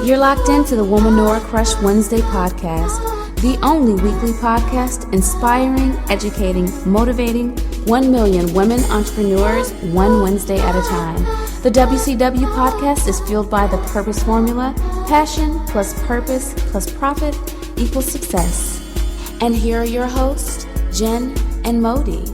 You're locked into the Womaneur Crush Wednesday podcast, the only weekly podcast inspiring, educating, motivating 1 million women entrepreneurs one Wednesday at a time. The WCW podcast is fueled by the purpose formula: passion plus purpose plus profit equals success. And here are your hosts, Jen and Modi.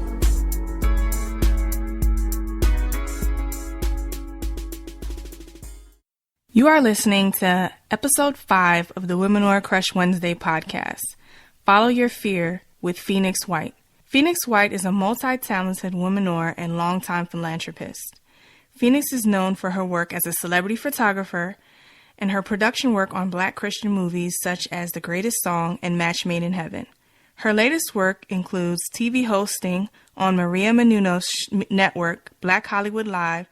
You are listening to episode 5 of the Womaneur Crush Wednesday podcast, Follow Your Fear with Phoenix White. Phoenix White is a multi-talented womaneur and longtime philanthropist. Phoenix is known for her work as a celebrity photographer and her production work on Black Christian movies such as The Greatest Song and Match Made in Heaven. Her latest work includes TV hosting on Maria Menonous network, Black Hollywood Live,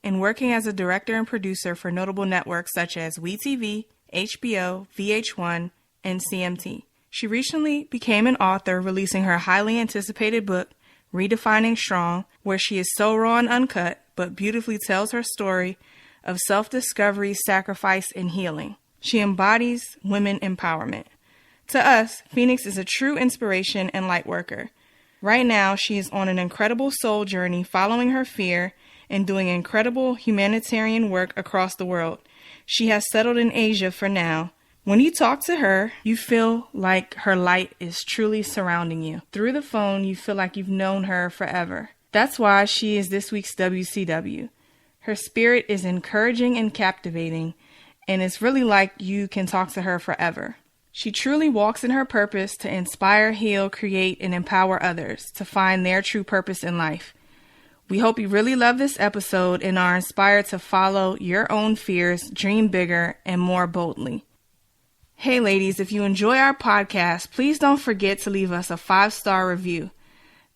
and working as a director and producer for notable networks such as WeTV, HBO, VH1, and CMT. She recently became an author, releasing her highly anticipated book, Redefining Strong, where she is so raw and uncut, but beautifully tells her story of self-discovery, sacrifice, and healing. She embodies women empowerment. To us, Phoenix is a true inspiration and light worker. Right now, she is on an incredible soul journey, following her fear and doing incredible humanitarian work across the world. She has settled in Asia for now. When you talk to her, you feel like her light is truly surrounding you. Through the phone, you feel like you've known her forever. That's why she is this week's WCW. Her spirit is encouraging and captivating, and it's really like you can talk to her forever. She truly walks in her purpose to inspire, heal, create, and empower others to find their true purpose in life. We hope you really love this episode and are inspired to follow your own fears, dream bigger, and more boldly. Hey ladies, if you enjoy our podcast, please don't forget to leave us a 5-star review.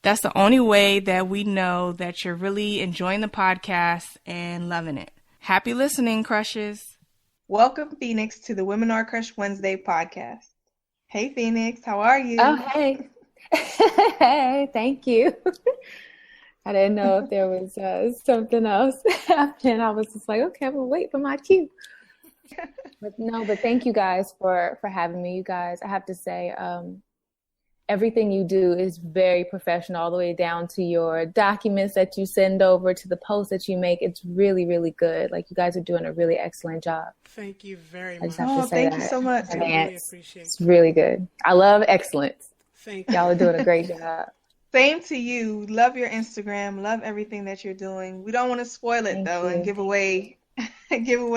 That's the only way that we know that you're really enjoying the podcast and loving it. Happy listening, crushes. Welcome, Phoenix, to the Womeneur Crush Wednesday podcast. Hey, Phoenix, how are you? Oh, hey. Hey, thank you. I didn't know if there was something else happening. I was just like, okay, I'm going to wait for my cue. But thank you guys for having me. You guys, I have to say, everything you do is very professional, all the way down to your documents that you send over, to the posts that you make. It's really, really good. Like, you guys are doing a really excellent job. Thank you very much. Thank you so much. I really appreciate it. It's really good. I love excellence. Thank you. Y'all are doing a great job. Same to you. Love your Instagram. Love everything that you're doing. We don't want to spoil it, and give away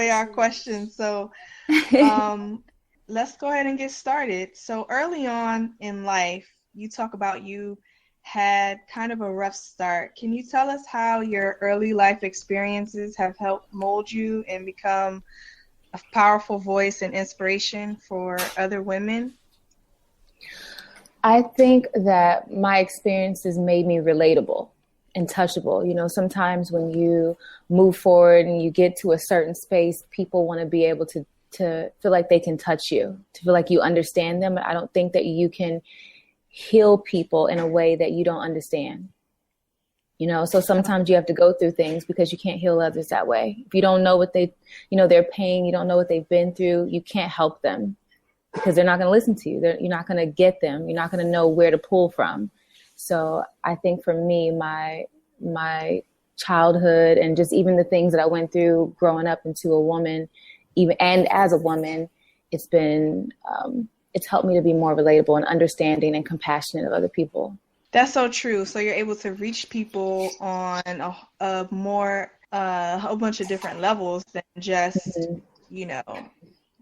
our questions. So let's go ahead and get started. So early on in life, you talk about you had kind of a rough start. Can you tell us how your early life experiences have helped mold you and become a powerful voice and inspiration for other women? I think that my experiences made me relatable and touchable. You know, sometimes when you move forward and you get to a certain space, people want to be able to feel like they can touch you, to feel like you understand them. I don't think that you can heal people in a way that you don't understand. You know, so sometimes you have to go through things because you can't heal others that way. If you don't know what their pain, you don't know what they've been through, you can't help them, because they're not going to listen to you. You're not going to get them. You're not going to know where to pull from. So I think for me, my childhood and just even the things that I went through growing up into a woman, even and as a woman, it's helped me to be more relatable and understanding and compassionate of other people. That's so true. So you're able to reach people on a whole bunch of different levels than just,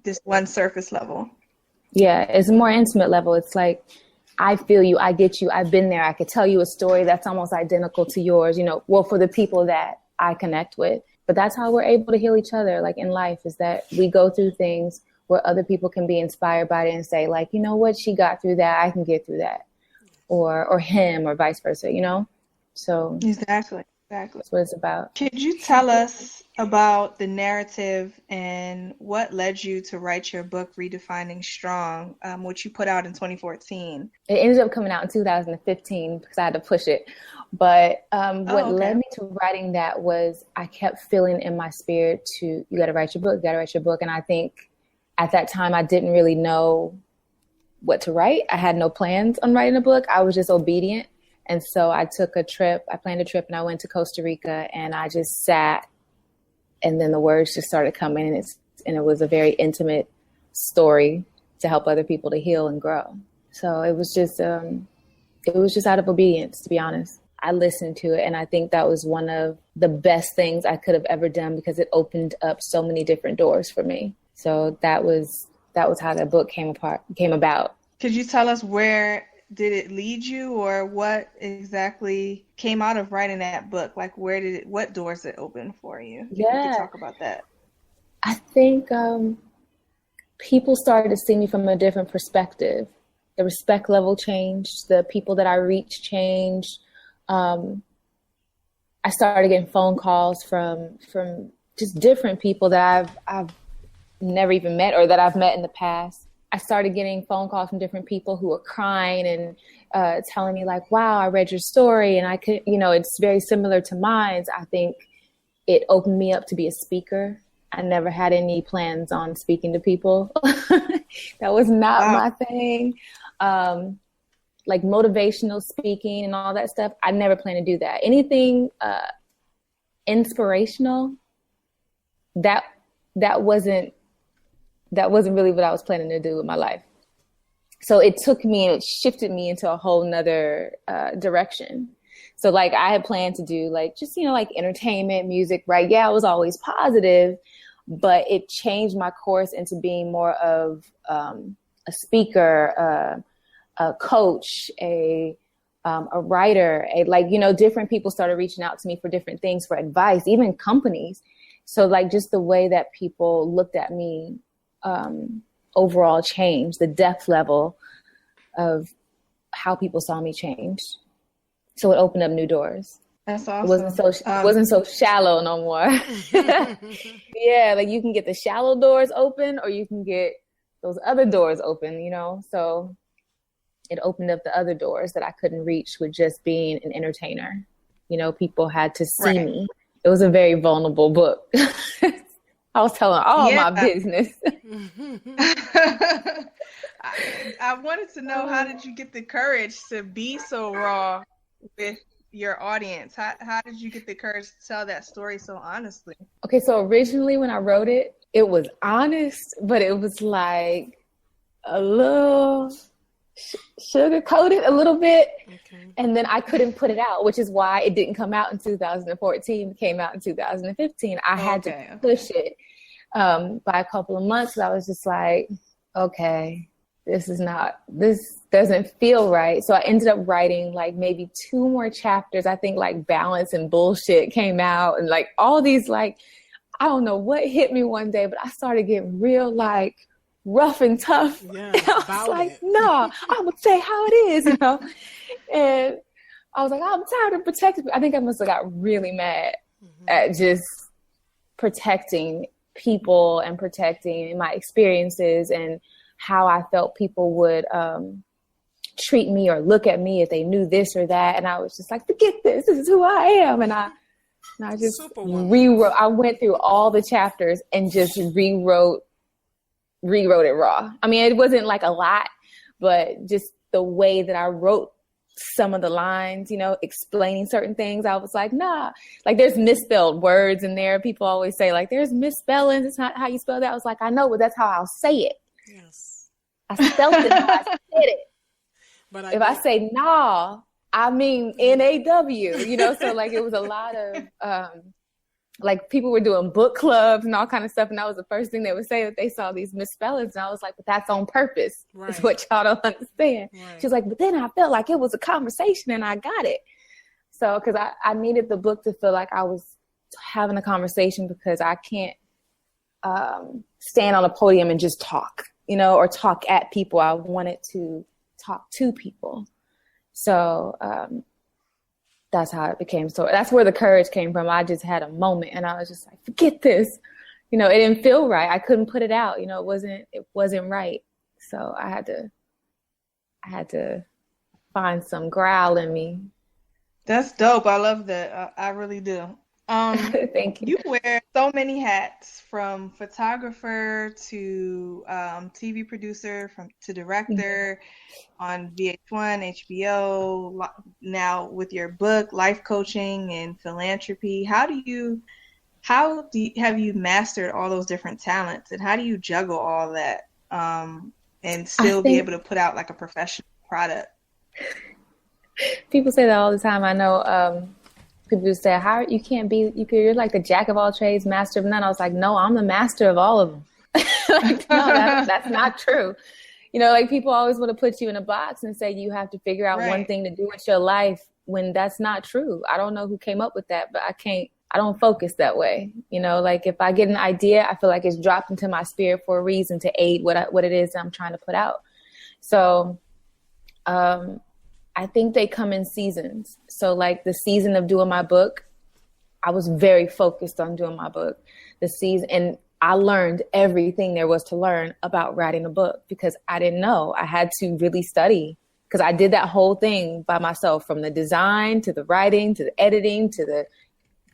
this one surface level. Yeah, it's a more intimate level. It's like, I feel you, I get you, I've been there. I could tell you a story that's almost identical to yours, for the people that I connect with. But that's how we're able to heal each other, like in life, is that we go through things where other people can be inspired by it and say, like, you know what, she got through that, I can get through that. Or him, or vice versa, So Exactly. That's what it's about. Could you tell us about the narrative and what led you to write your book, Redefining Strong, which you put out in 2014? It ended up coming out in 2015 because I had to push it. But what led me to writing that was I kept feeling in my spirit you got to write your book, And I think At that time, I didn't really know what to write. I had no plans on writing a book. I was just obedient. And so I took a trip. I planned a trip and I went to Costa Rica and I just sat, and then the words just started coming, and it was a very intimate story to help other people to heal and grow. So it was just out of obedience, to be honest. I listened to it, and I think that was one of the best things I could have ever done because it opened up so many different doors for me. So that was how that book came about. Could you tell us where did it lead you, or what exactly came out of writing that book? Like, what doors it opened for you? If you could talk about that. I think people started to see me from a different perspective. The respect level changed. The people that I reached changed. I started getting phone calls from just different people that I've never even met or that I've met in the past. I started getting phone calls from different people who were crying and telling me like, wow, I read your story and I could, it's very similar to mine. I think it opened me up to be a speaker. I never had any plans on speaking to people. That was not my thing. Like motivational speaking and all that stuff, I never planned to do that. Anything inspirational, that wasn't really what I was planning to do with my life. So it took me and it shifted me into a whole nother direction. So like I had planned to do like just, like entertainment, music, right? Yeah, I was always positive, but it changed my course into being more of a speaker, a coach, a writer, different people started reaching out to me for different things, for advice, even companies. So like just the way that people looked at me overall changed. The depth level of how people saw me changed. So it opened up new doors. That's awesome. It wasn't so shallow no more. Yeah, like you can get the shallow doors open or you can get those other doors open, So it opened up the other doors that I couldn't reach with just being an entertainer. People had to see me. It was a very vulnerable book. I was telling all my business. I wanted to know, how did you get the courage to be so raw with your audience? How did you get the courage to tell that story so honestly? Okay, so originally when I wrote it, it was honest, but it was like a little sugar-coated a little bit. Okay. And then I couldn't put it out, which is why it didn't come out in 2014. It came out in 2015. I had to push it by a couple of months. I was just like, okay, this doesn't feel right. So I ended up writing like maybe 2 more chapters. I think like Balance and Bullshit came out, and like all these, like, I don't know what hit me one day, but I started getting real like rough and tough. Yeah, and I was like, nah, I'm gonna say how it is, And I was like, I'm tired of protecting. I think I must have got really mad at just protecting people and protecting my experiences and how I felt people would treat me or look at me if they knew this or that. And I was just like, forget this. This is who I am. And I just rewrote. I went through all the chapters and just rewrote it raw. I mean, it wasn't like a lot, but just the way that I wrote some of the lines, explaining certain things, I was like, nah, like there's misspelled words in there. People always say like, there's misspellings. It's not how you spell that. I was like, I know, but that's how I'll say it. Yes. I spelled it how I said it. But if I say nah, I mean NAW, so like it was a lot of, like people were doing book clubs and all kind of stuff. And that was the first thing they would say that they saw these misspellings. And I was like, but that's on purpose. Right. Is what y'all don't understand. Right. She was like, but then I felt like it was a conversation and I got it. So, cause I needed the book to feel like I was having a conversation, because I can't stand on a podium and just talk, or talk at people. I wanted to talk to people. So, that's how it became. So that's where the courage came from. I just had a moment and I was just like, forget this. It didn't feel right. I couldn't put it out. It wasn't right. So I had to find some growl in me. That's dope. I love that. I really do. Thank you. You wear so many hats, from photographer to TV producer, to director on VH1, HBO, now with your book, life coaching and philanthropy. Have you mastered all those different talents, and how do you juggle all that and still be able to put out like a professional product? People say that all the time. I know people just say, you're like the jack of all trades, master of none. I was like, no, I'm the master of all of them. Like, no, that's not true. You know, like people always want to put you in a box and say you have to figure out one thing to do with your life, when that's not true. I don't know who came up with that, but I don't focus that way. You know, like if I get an idea, I feel like it's dropped into my spirit for a reason to aid what it is that I'm trying to put out. So, I think they come in seasons. So like the season of doing my book, I was very focused on doing my book. And I learned everything there was to learn about writing a book, because I didn't know. I had to really study, because I did that whole thing by myself, from the design to the writing to the editing to the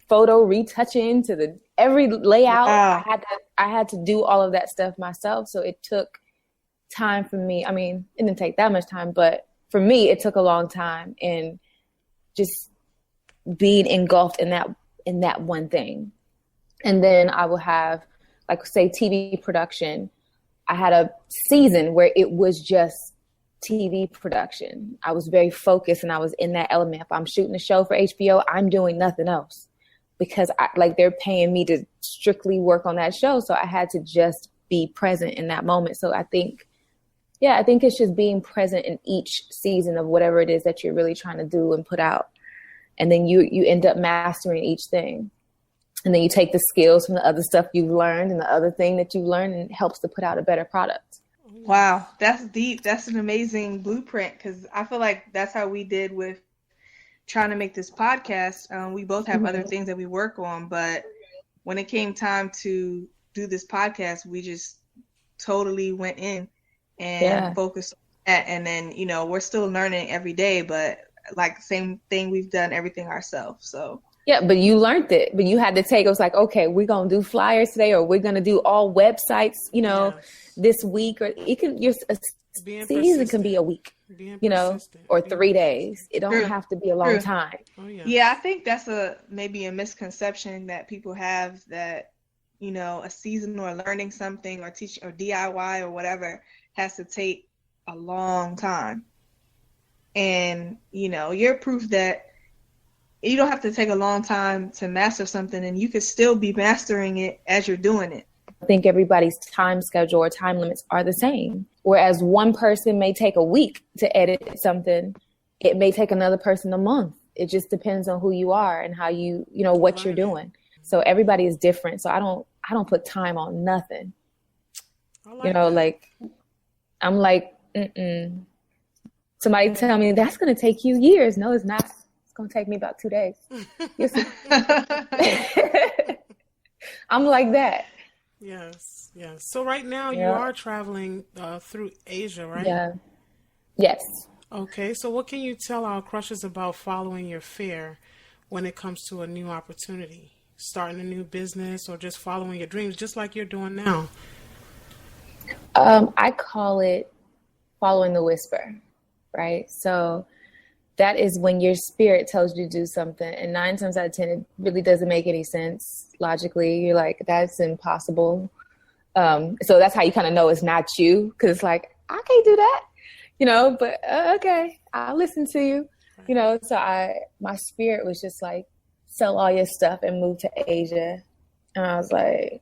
photo retouching to the every layout. Wow. I had to do all of that stuff myself. So it took time for me. I mean, it didn't take that much time, but for me, it took a long time, and just being engulfed in that one thing. And then I will have, like, say, TV production. I had a season where it was just TV production. I was very focused, and I was in that element. If I'm shooting a show for HBO, I'm doing nothing else, because they're paying me to strictly work on that show. So I had to just be present in that moment. So I think it's just being present in each season of whatever it is that you're really trying to do and put out. And then you end up mastering each thing. And then you take the skills from the other stuff you've learned and the other thing that you've learned, and it helps to put out a better product. Wow, that's deep. That's an amazing blueprint, because I feel like that's how we did with trying to make this podcast. We both have other things that we work on, but when it came time to do this podcast, we just totally went in and focused on that. And then, you know, we're still learning every day, but like same thing, we've done everything ourselves. So yeah, but you learned it. But you had to it was like, okay, we're gonna do flyers today, or we're gonna do all websites, you know, this week, or it can season can be a week, you know, or 3 days. It don't have to be a long time. Oh, yeah, I think that's maybe a misconception that people have, that, you know, a season or learning something or teach or DIY or whatever has to take a long time. And, you know, you're proof that you don't have to take a long time to master something, and you could still be mastering it as you're doing it. I think everybody's time schedule or time limits are the same. Whereas one person may take a week to edit something, it may take another person a month. It just depends on who you are and how you know, what you're doing. So everybody is different. So I don't put time on nothing. You know, like, I'm like, Somebody tell me that's going to take you years. No, it's not. It's going to take me about 2 days. I'm like that. Yes. So right now you are traveling through Asia, right? Yeah. Yes. Okay. So what can you tell our crushes about following your fear when it comes to a new opportunity, starting a new business, or just following your dreams, just like you're doing now? I call it following the whisper, right? So that is when your spirit tells you to do something, and 9 times out of 10, it really doesn't make any sense logically. You're like, that's impossible. So that's how you kind of know it's not you, because it's like, I can't do that, you know, but okay, I'll listen to you, you know. So my spirit was just like, sell all your stuff and move to Asia. And I was like,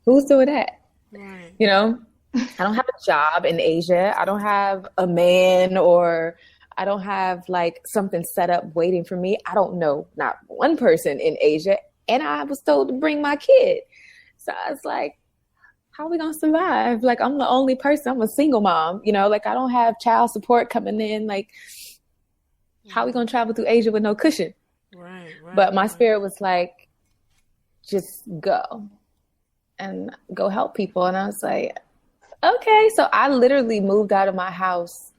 who's doing that? Right. You know, I don't have a job in Asia. I don't have a man, or I don't have like something set up waiting for me. I don't know not one person in Asia. And I was told to bring my kid. So I was like, how are we going to survive? Like, I'm the only person. I'm a single mom, you know, like I don't have child support coming in. Like, how are we going to travel through Asia with no cushion? Right. But my spirit was like, just go and go help people. And I was like, okay. So I literally moved out of my house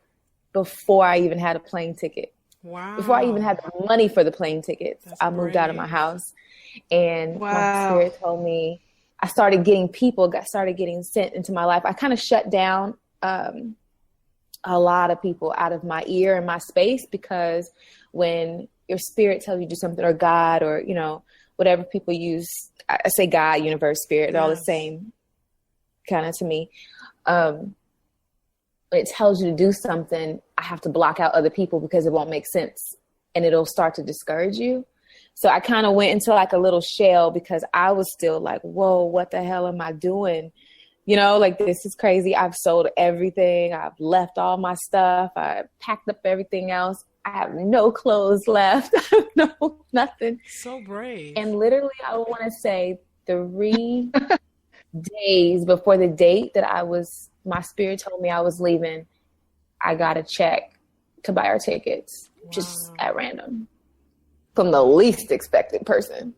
before I even had a plane ticket. Wow. Before I even had the money for the plane tickets, That's I moved out of my brave. house, and my Wow. spirit told me, I started getting sent into my life. I kind of shut down a lot of people out of my ear and my space, because when your spirit tells you to do something, or God, or, you know, whatever people use, I say God, universe, spirit, they're all the same kind of to me. When it tells you to do something, I have to block out other people because it won't make sense and it'll start to discourage you. So I kind of went into like a little shell, because I was still like, whoa, what the hell am I doing? You know, like, this is crazy. I've sold everything. I've left all my stuff. I packed up everything else. I have no clothes left. No, nothing. So brave. And literally, I want to say 3 days before the date that my spirit told me I was leaving, I got a check to buy our tickets, just at random, from the least expected person.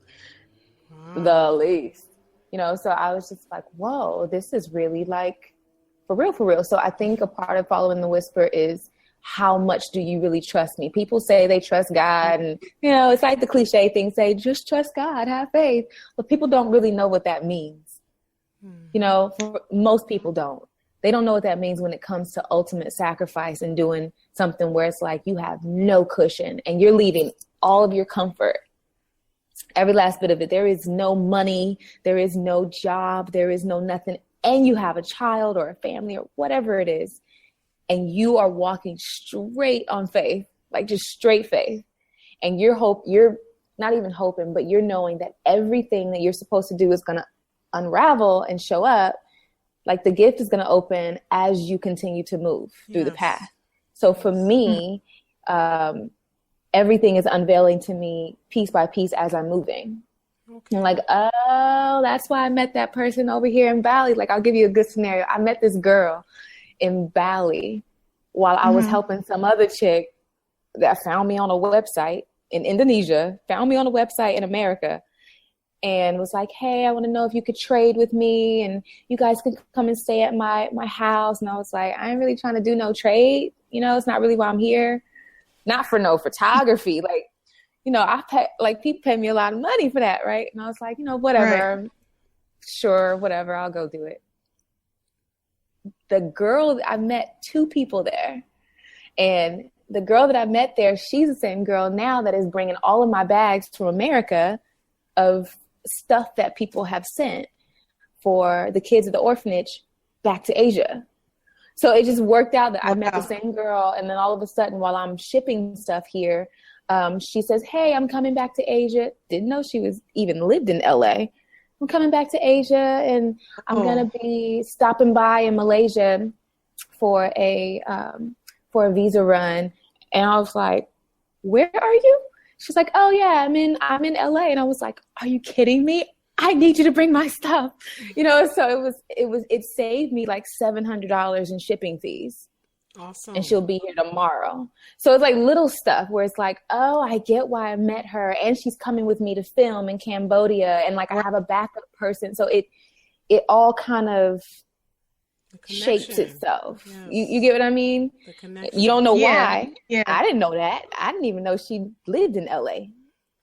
The least. You know, so I was just like, whoa, this is really like for real, for real. So I think a part of following the whisper is, how much do you really trust me? People say they trust God, and, you know, it's like the cliche thing, say, just trust God, have faith. But people don't really know what that means. You know, most people don't. They don't know what that means when it comes to ultimate sacrifice and doing something where it's like you have no cushion and you're leaving all of your comfort, every last bit of it. There is no money. There is no job. There is no nothing. And you have a child or a family or whatever it is. And you are walking straight on faith, like just straight faith. And you're not even hoping, but you're knowing that everything that you're supposed to do is going to unravel and show up. Like, the gift is going to open as you continue to move through the path. So for me, everything is unveiling to me piece by piece as I'm moving. Okay. I'm like, oh, that's why I met that person over here in Bali. Like, I'll give you a good scenario. I met this girl in Bali while I was helping some other chick that found me on a website in Indonesia, found me on a website in America, and was like, hey, I want to know if you could trade with me and you guys could come and stay at my house. And I was like, I ain't really trying to do no trade. You know, it's not really why I'm here. Not for no photography. Like, you know, people pay me a lot of money for that, right? And I was like, you know, whatever. Right. Sure, whatever, I'll go do it. The girl, I met 2 people there. And the girl that I met there, she's the same girl now that is bringing all of my bags from America of stuff that people have sent for the kids at the orphanage back to Asia. So it just worked out that I met the same girl. And then all of a sudden, while I'm shipping stuff here, she says, hey, I'm coming back to Asia. Didn't know she was even lived in LA. I'm coming back to Asia, and I'm going to be stopping by in Malaysia for a visa run. And I was like, where are you? She's like, oh yeah, I'm in LA. And I was like, are you kidding me? I need you to bring my stuff. You know, so it saved me like $700 in shipping fees. Awesome. And she'll be here tomorrow. So it's like little stuff where it's like, oh, I get why I met her, and she's coming with me to film in Cambodia, and like I have a backup person. So it all kind of shapes itself. Yes. You get what I mean? The connection. You don't know why. Yeah. I didn't know that. I didn't even know she lived in LA.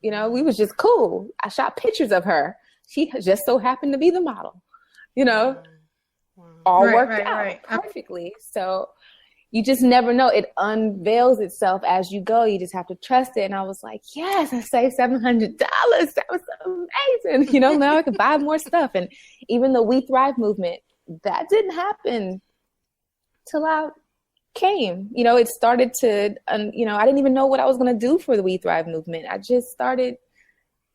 You know, we was just cool. I shot pictures of her. She just so happened to be the model. You know, all worked out perfectly. So you just never know. It unveils itself as you go. You just have to trust it. And I was like, yes, I saved $700. That was amazing. You know, now I can buy more stuff. And even the We Thrive movement, that didn't happen till I came. You know, it started to, you know, I didn't even know what I was going to do for the We Thrive movement. I just started,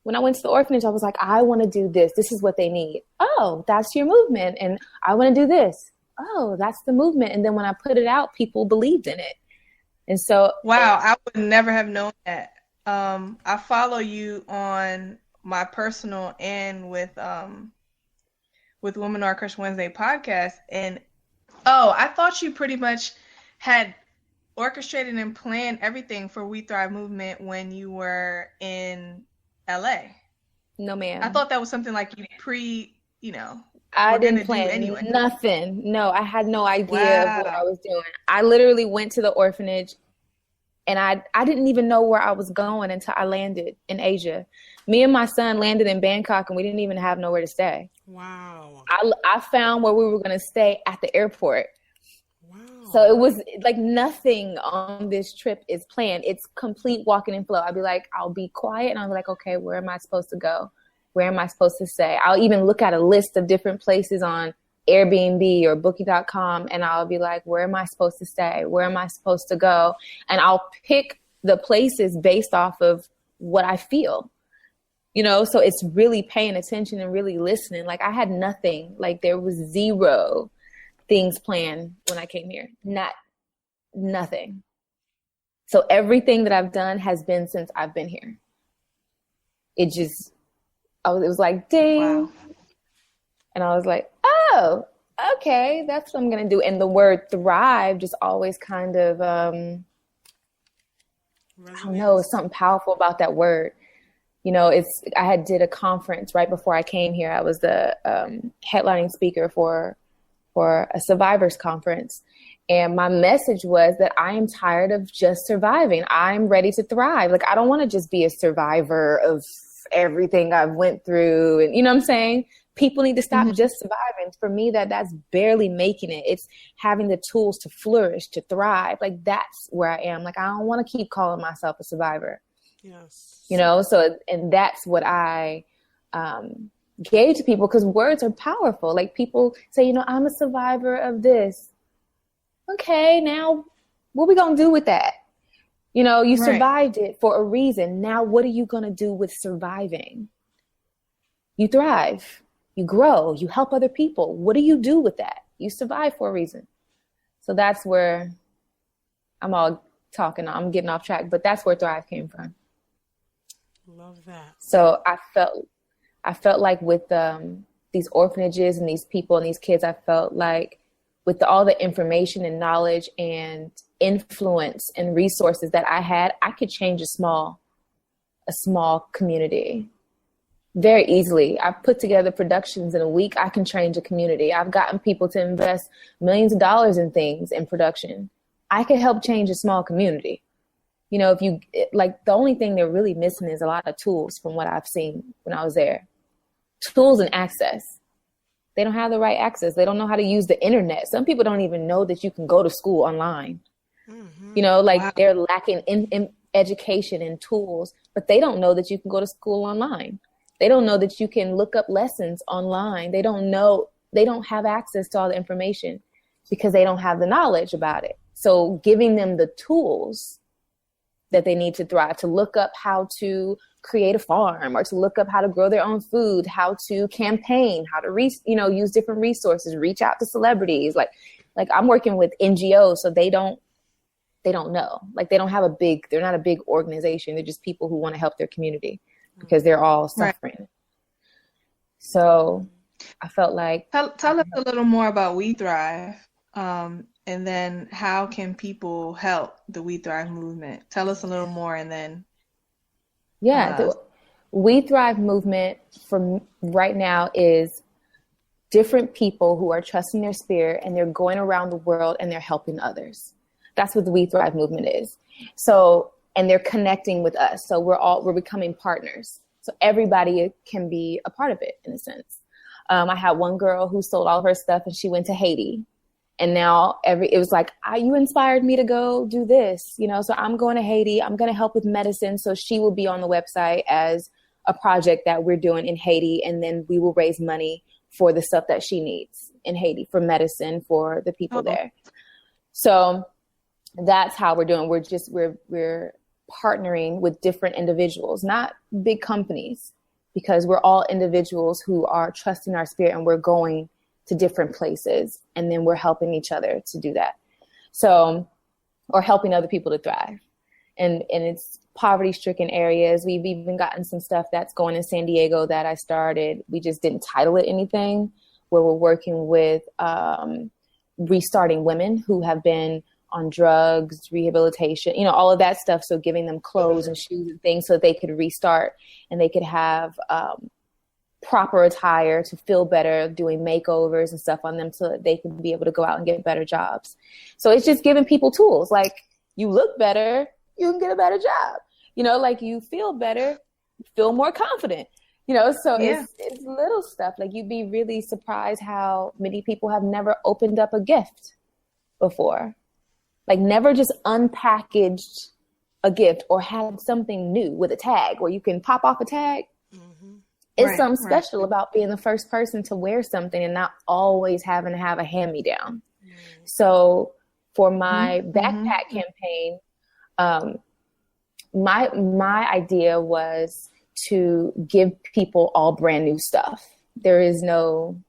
when I went to the orphanage, I was like, I want to do this. This is what they need. Oh, that's your movement. And I want to do this. Oh, that's the movement. And then when I put it out, people believed in it. And so, wow, I would never have known that. I follow you on my personal and with Womaneur Crush Wednesday podcast. And I thought you pretty much had orchestrated and planned everything for We Thrive movement when you were in LA. No, ma'am. I thought that was something like you I didn't plan nothing. No, I had no idea of what I was doing. I literally went to the orphanage And I didn't even know where I was going until I landed in Asia. Me and my son landed in Bangkok, and we didn't even have nowhere to stay. Wow. I found where we were going to stay at the airport. Wow. So it was like nothing on this trip is planned. It's complete walking in flow. I'll be like, I'll be quiet, and I'll be like, okay, where am I supposed to go? Where am I supposed to stay? I'll even look at a list of different places on Airbnb or Booking.com, and I'll be like, where am I supposed to stay? Where am I supposed to go? And I'll pick the places based off of what I feel, so it's really paying attention and really listening. Like I had nothing, like there was zero things planned when I came here, nothing. So everything that I've done has been since I've been here. It was like, ding. Wow. And I was like, oh, okay, that's what I'm going to do. And the word thrive just always kind of, I don't know, something powerful about that word. I did a conference right before I came here. I was the headlining speaker for a survivors conference. And my message was that I am tired of just surviving. I'm ready to thrive. Like, I don't want to just be a survivor of everything I've went through. And you know what I'm saying? People need to stop just surviving. For me, that's barely making it. It's having the tools to flourish, to thrive. Like, that's where I am. Like, I don't want to keep calling myself a survivor. Yes. And that's what I gave to people, because words are powerful. Like, people say, I'm a survivor of this. Okay, now what are we going to do with that? You survived it for a reason. Now, what are you going to do with surviving? You thrive, you grow, you help other people. What do you do with that? You survive for a reason. So that's where I'm getting off track, but that's where Thrive came from. Love that. So I felt like with these orphanages and these people and these kids, I felt like with all the information and knowledge and influence and resources that I had, I could change a small community very easily. I've put together productions in a week. I can change a community. I've gotten people to invest millions of dollars in things in production. I could help change a small community. The only thing they're really missing is a lot of tools from what I've seen when I was there. Tools and access. They don't have the right access. They don't know how to use the internet. Some people don't even know that you can go to school online. Mm-hmm. Wow. They're lacking in education and tools, but they don't know that you can go to school online. They don't know that you can look up lessons online. They don't have access to all the information because they don't have the knowledge about it. So giving them the tools that they need to thrive, to look up how to create a farm, or to look up how to grow their own food, how to campaign, how to use different resources, reach out to celebrities. Like I'm working with NGOs, so they don't know. Like, they're not a big organization. They're just people who want to help their community because they're all suffering. Right. So I felt like... Tell us a little more about We Thrive. And then how can people help the We Thrive movement? Tell us a little more, and then... The We Thrive movement from right now is different people who are trusting their spirit, and they're going around the world and they're helping others. That's what the We Thrive movement is. So, and they're connecting with us. So we're becoming partners. So everybody can be a part of it, in a sense. I had one girl who sold all of her stuff, and she went to Haiti. And now it was like, you inspired me to go do this, so I'm going to Haiti. I'm going to help with medicine. So she will be on the website as a project that we're doing in Haiti. And then we will raise money for the stuff that she needs in Haiti for medicine for the people there. So that's how we're doing. We're partnering with different individuals, not big companies, because we're all individuals who are trusting our spirit, and we're going to different places, and then we're helping each other to do that. So, or helping other people to thrive. And it's poverty-stricken areas. We've even gotten some stuff that's going in San Diego that I started. We just didn't title it anything, where we're working with restarting women who have been on drugs, rehabilitation, all of that stuff. So giving them clothes and shoes and things so that they could restart and they could have proper attire to feel better, doing makeovers and stuff on them so that they can be able to go out and get better jobs. So it's just giving people tools. Like, you look better, you can get a better job. You know, like you feel better, feel more confident. You know, so it's little stuff. Like you'd be really surprised how many people have never opened up a gift before. Like never just unpackaged a gift or had something new with a tag where you can pop off a tag. Mm-hmm. It's something special about being the first person to wear something and not always having to have a hand-me-down. Mm-hmm. So for my backpack campaign, my idea was to give people all brand new stuff. There is no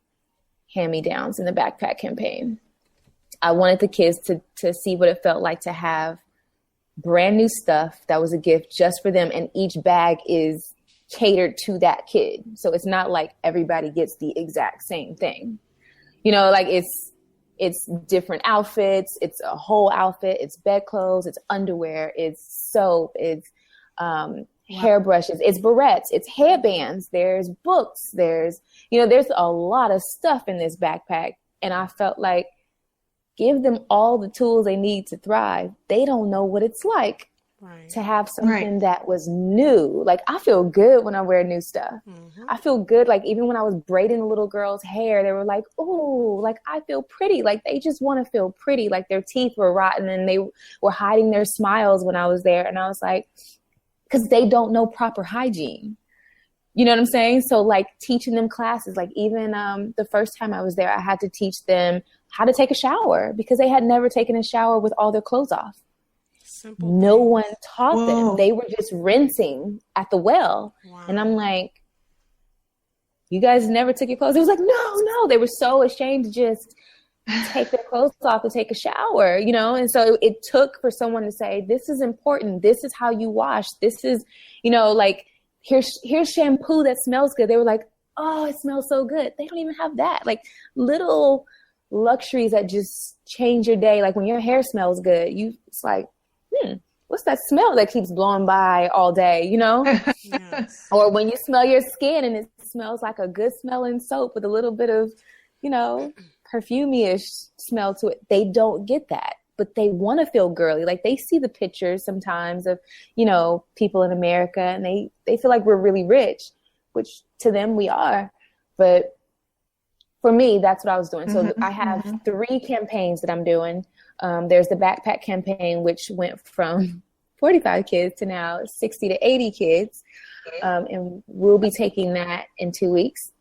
hand-me-downs in the backpack campaign. I wanted the kids to see what it felt like to have brand new stuff that was a gift just for them. And each bag is catered to that kid. So it's not like everybody gets the exact same thing. You know, like it's different outfits. It's a whole outfit. It's bedclothes. It's underwear. It's soap. It's hairbrushes. It's barrettes. It's headbands. There's books. There's a lot of stuff in this backpack. And I felt like give them all the tools they need to thrive. They don't know what it's like to have something that was new. Like I feel good when I wear new stuff. Mm-hmm. I feel good. Like even when I was braiding a little girl's hair, they were like, oh, like I feel pretty. Like they just want to feel pretty. Like their teeth were rotten and they were hiding their smiles when I was there. And I was like, because they don't know proper hygiene. You know what I'm saying? So like teaching them classes, like even the first time I was there, I had to teach them how to take a shower because they had never taken a shower with all their clothes off. Simple no things. One taught them. They were just rinsing at the well. Wow. And I'm like, you guys never took your clothes? It was like, no. They were so ashamed to just take their clothes off and take a shower, you know? And so it took for someone to say, this is important. This is how you wash. This is, you know, like, here's shampoo that smells good. They were like, oh, it smells so good. They don't even have that. Like little luxuries that just change your day. Like when your hair smells good, it's like, what's that smell that keeps blowing by all day, you know? Yes. Or when you smell your skin and it smells like a good smelling soap with a little bit of, you know, perfumey-ish smell to it. They don't get that, but they want to feel girly. Like they see the pictures sometimes of, you know, people in America and they feel like we're really rich, which to them we are. But for me, that's what I was doing. So I have 3 campaigns that I'm doing. There's the backpack campaign, which went from 45 kids to now 60 to 80 kids. And we'll be taking that in 2 weeks.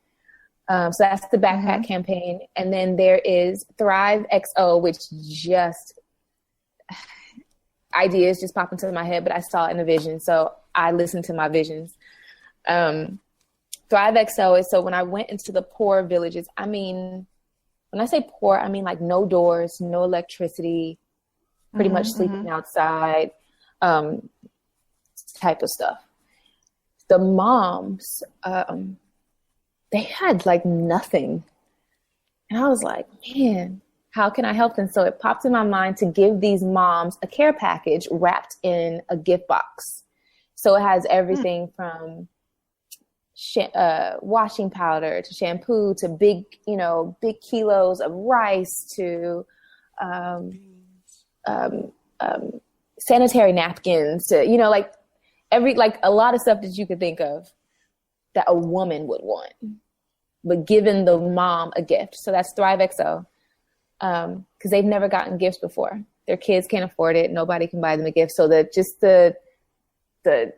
So that's the backpack campaign. And then there is Thrive XO, which ideas just pop into my head, but I saw it in a vision. So I listened to my visions. Thrive XO is so when I went into the poor villages, I mean, when I say poor, I mean like no doors, no electricity, pretty much sleeping outside, type of stuff. The moms, they had like nothing. And I was like, man, how can I help them? So it popped in my mind to give these moms a care package wrapped in a gift box. So it has everything from washing powder to shampoo to big kilos of rice to sanitary napkins to, you know, like a lot of stuff that you could think of that a woman would want, but giving the mom a gift. So that's Thrive XO. Because they've never gotten gifts before. Their kids can't afford it. Nobody can buy them a gift. So that just the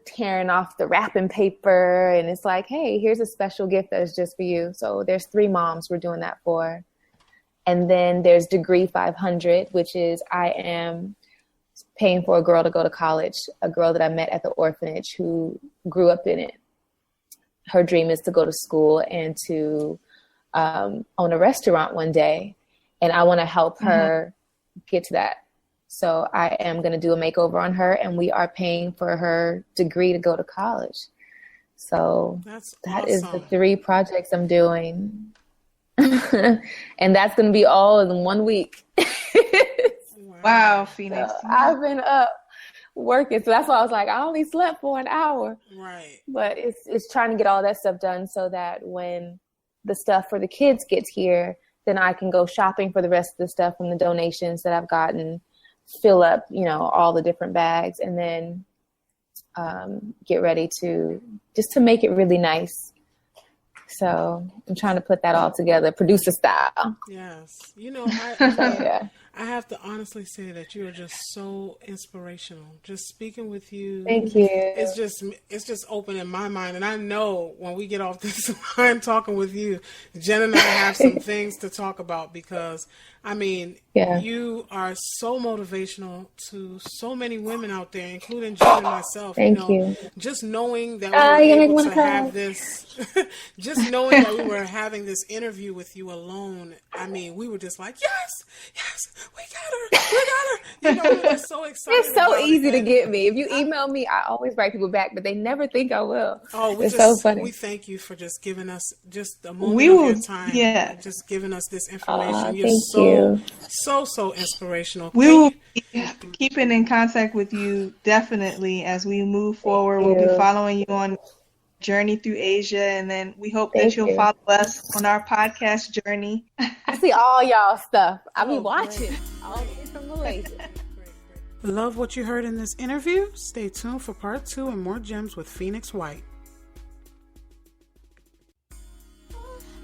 tearing off the wrapping paper and it's like, hey, here's a special gift that is just for you. So there's 3 moms we're doing that for. And then there's Degree 500, which is I am paying for a girl to go to college, a girl that I met at the orphanage who grew up in it. Her dream is to go to school and to own a restaurant one day. And I want to help her get to that. So I am going to do a makeover on her and we are paying for her degree to go to college. So that is the 3 projects I'm doing. And that's going to be all in 1 week. Wow, Phoenix. So I've been up working. So that's why I was like, I only slept for an hour. Right. But it's trying to get all that stuff done so that when the stuff for the kids gets here, then I can go shopping for the rest of the stuff from the donations that I've gotten fill up, all the different bags, and then get ready to make it really nice. So I'm trying to put that all together, producer style. Yes. I have to honestly say that you are just so inspirational. Just speaking with you. Thank you. It's just opening my mind. And I know when we get off this line talking with you, Jen and I have some things to talk about, because you are so motivational to so many women out there, including Jen and myself. Thank you. Just knowing that we were able to have this, just knowing that we were having this interview with you alone. We were just like, yes, we got her. We were just so excited. It's so easy to get me. If you email me, I always write people back, but they never think I will. It's so funny. We thank you for just giving us just a moment of your time. Yeah. Just giving us this information. You're so inspirational. We will be keeping in contact with you definitely as we move forward. We'll be following you on journey through Asia, and then we hope that you'll follow us on our podcast journey. I see all y'all stuff. I'll be watching all the way from Malaysia. Love what you heard in this interview? Stay tuned for part 2 and more gems with Phoenix White.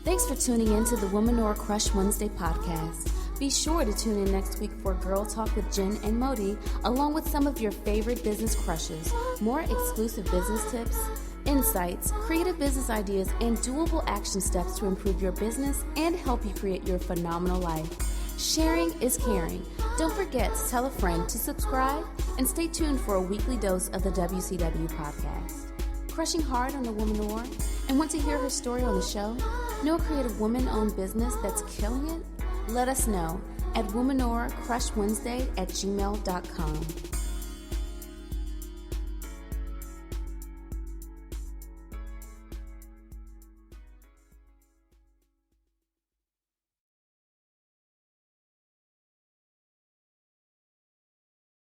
Thanks for tuning in to the Womaneur Crush Wednesday podcast. Be sure to tune in next week for Girl Talk with Jen and Modi, along with some of your favorite business crushes, more exclusive business tips, insights, creative business ideas, and doable action steps to improve your business and help you create your phenomenal life. Sharing is caring. Don't forget to tell a friend to subscribe and stay tuned for a weekly dose of the WCW podcast. Crushing hard on the Womaneur and want to hear her story on the show? Know a creative woman-owned business that's killing it? Let us know at womaneurcrushwednesday@gmail.com.